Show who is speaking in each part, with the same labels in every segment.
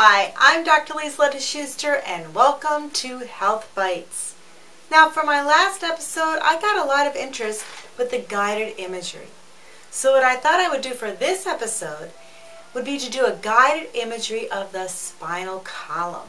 Speaker 1: Hi, I'm Dr. Lisa Schuster and welcome to Health Bites. Now for my last episode, I got a lot of interest with the guided imagery. So what I thought I would do for this episode would be to do a guided imagery of the spinal column.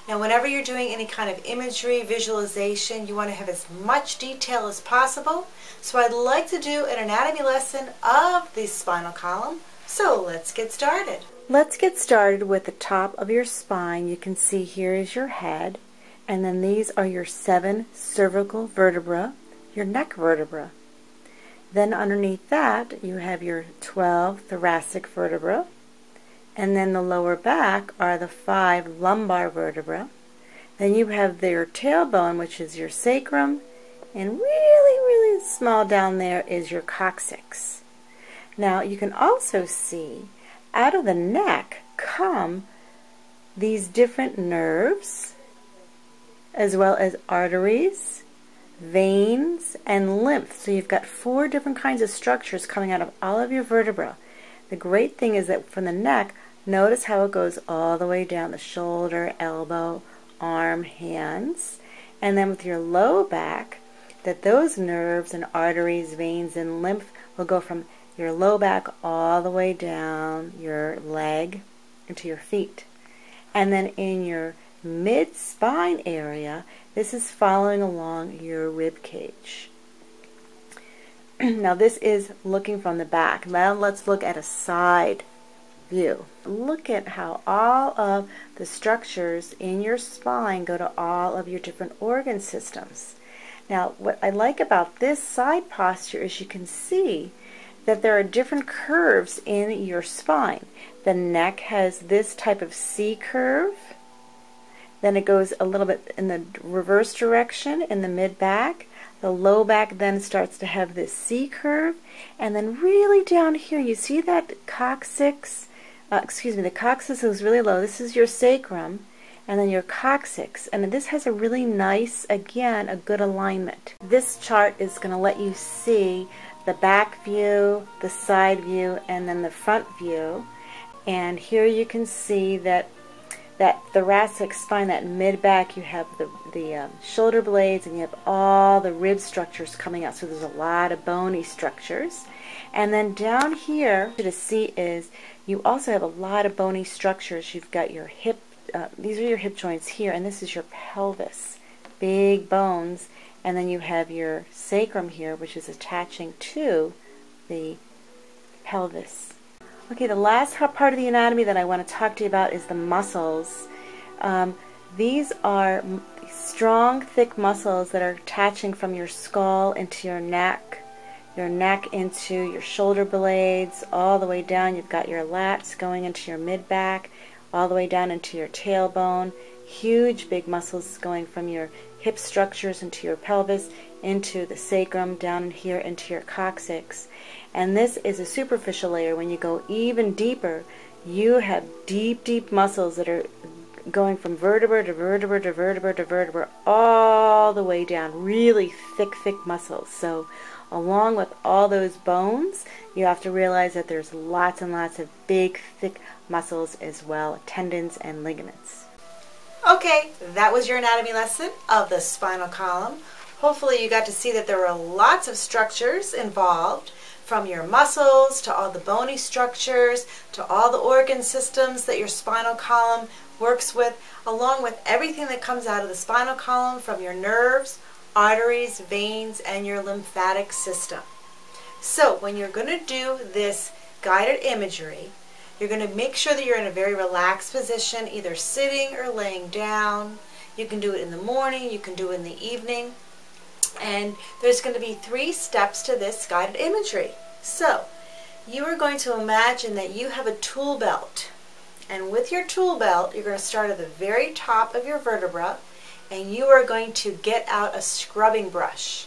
Speaker 1: Now whenever you're doing any kind of imagery, visualization, you want to have as much detail as possible. So I'd like to do an anatomy lesson of the spinal column. So let's get started. Let's get started with the top of your spine. You can see here is your head, and then these are your 7 cervical vertebrae, your neck vertebra. Then underneath that you have your 12 thoracic vertebrae, and then the lower back are the 5 lumbar vertebrae. Then you have your tailbone, which is your sacrum, and really small down there is your coccyx. Now you can also see out of the neck come these different nerves, as well as arteries, veins, and lymph. So you've got 4 different kinds of structures coming out of all of your vertebrae. The great thing is that from the neck, notice how it goes all the way down the shoulder, elbow, arm, hands. And then with your low back, that those nerves and arteries, veins, and lymph will go from your low back all the way down your leg into your feet. And then in your mid-spine area, this is following along your rib cage. Now this is looking from the back. Now let's look at a side view. Look at how all of the structures in your spine go to all of your different organ systems. Now what I like about this side posture is you can see that there are different curves in your spine. The neck has this type of C curve, then it goes a little bit in the reverse direction in the mid-back. The low back then starts to have this C curve, and then really down here you see that coccyx, the coccyx is really low. This is your sacrum, and then your coccyx, and this has a really nice, again, a good alignment. This chart is going to let you see the back view, the side view, and then the front view. And here you can see that thoracic spine, that mid-back, you have the shoulder blades, and you have all the rib structures coming out. So there's a lot of bony structures. And then down here to see is you also have a lot of bony structures. You've got your hip, these are your hip joints here, and this is your pelvis, big bones. And then you have your sacrum here, which is attaching to the pelvis. Okay, the last part of the anatomy that I want to talk to you about is the muscles. These are strong, thick muscles that are attaching from your skull into your neck into your shoulder blades, all the way down. You've got your lats going into your mid-back, all the way down into your tailbone. Huge, big muscles going from your hip structures into your pelvis, into the sacrum, down in here into your coccyx. And this is a superficial layer. When you go even deeper, you have deep muscles that are going from vertebra to vertebra to vertebra to vertebra, all the way down. Really thick muscles. So along with all those bones, you have to realize that there's lots and lots of big, thick muscles as well, tendons and ligaments. Okay, that was your anatomy lesson of the spinal column. Hopefully you got to see that there were lots of structures involved, from your muscles to all the bony structures to all the organ systems that your spinal column works with, along with everything that comes out of the spinal column from your nerves, arteries, veins, and your lymphatic system. So when you're going to do this guided imagery, you're going to make sure that you're in a very relaxed position, either sitting or laying down. You can do it in the morning, you can do it in the evening. And there's going to be 3 steps to this guided imagery. So, you are going to imagine that you have a tool belt. And with your tool belt, you're going to start at the very top of your vertebra, and you are going to get out a scrubbing brush.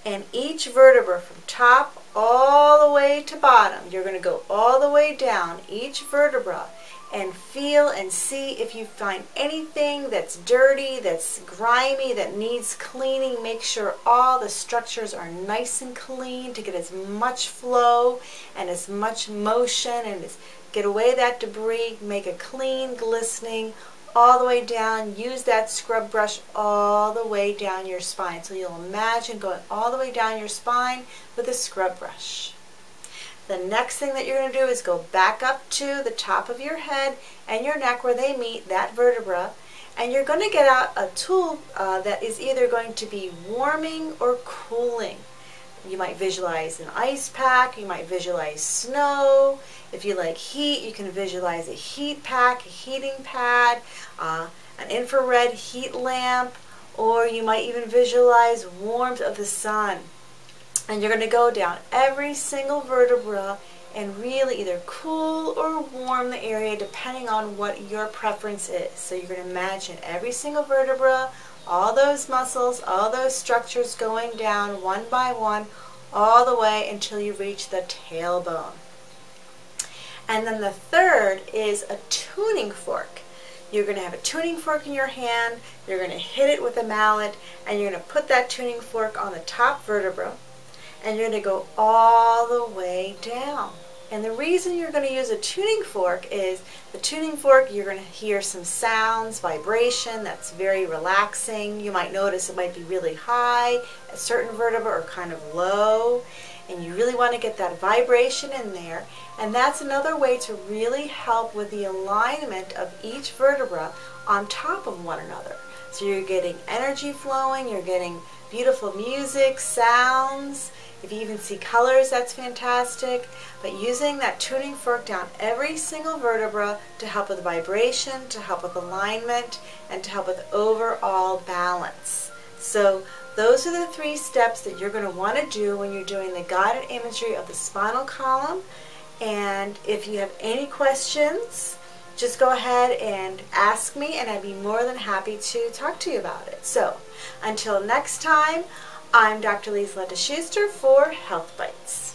Speaker 1: And each vertebra from top all the way to bottom, you're going to go all the way down each vertebra and feel and see if you find anything that's dirty, that's grimy, that needs cleaning. Make sure all the structures are nice and clean to get as much flow and as much motion and as get away that debris, make a clean, glistening, all the way down. Use that scrub brush all the way down your spine. So you'll imagine going all the way down your spine with a scrub brush. The next thing that you're going to do is go back up to the top of your head and your neck where they meet, that vertebra, and you're going to get out a tool that is either going to be warming or cooling. You might visualize an ice pack, you might visualize snow. If you like heat, you can visualize a heat pack, a heating pad, an infrared heat lamp, or you might even visualize warmth of the sun. And you're going to go down every single vertebra and really either cool or warm the area depending on what your preference is. So you're going to imagine every single vertebra, all those muscles, all those structures going down one by one all the way until you reach the tailbone. And then the third is a tuning fork. You're going to have a tuning fork in your hand, you're going to hit it with a mallet, and you're going to put that tuning fork on the top vertebra, and you're going to go all the way down. And the reason you're going to use a tuning fork is the tuning fork, you're going to hear some sounds, vibration that's very relaxing. You might notice it might be really high at certain vertebrae or kind of low. And you really want to get that vibration in there. And that's another way to really help with the alignment of each vertebra on top of one another. So you're getting energy flowing, you're getting beautiful music, sounds. If you even see colors, that's fantastic. But using that tuning fork down every single vertebra to help with vibration, to help with alignment, and to help with overall balance. So those are the 3 steps that you're going to want to do when you're doing the guided imagery of the spinal column. And if you have any questions, just go ahead and ask me, and I'd be more than happy to talk to you about it. So until next time, I'm Dr. Lisa Schuster for Health Bites.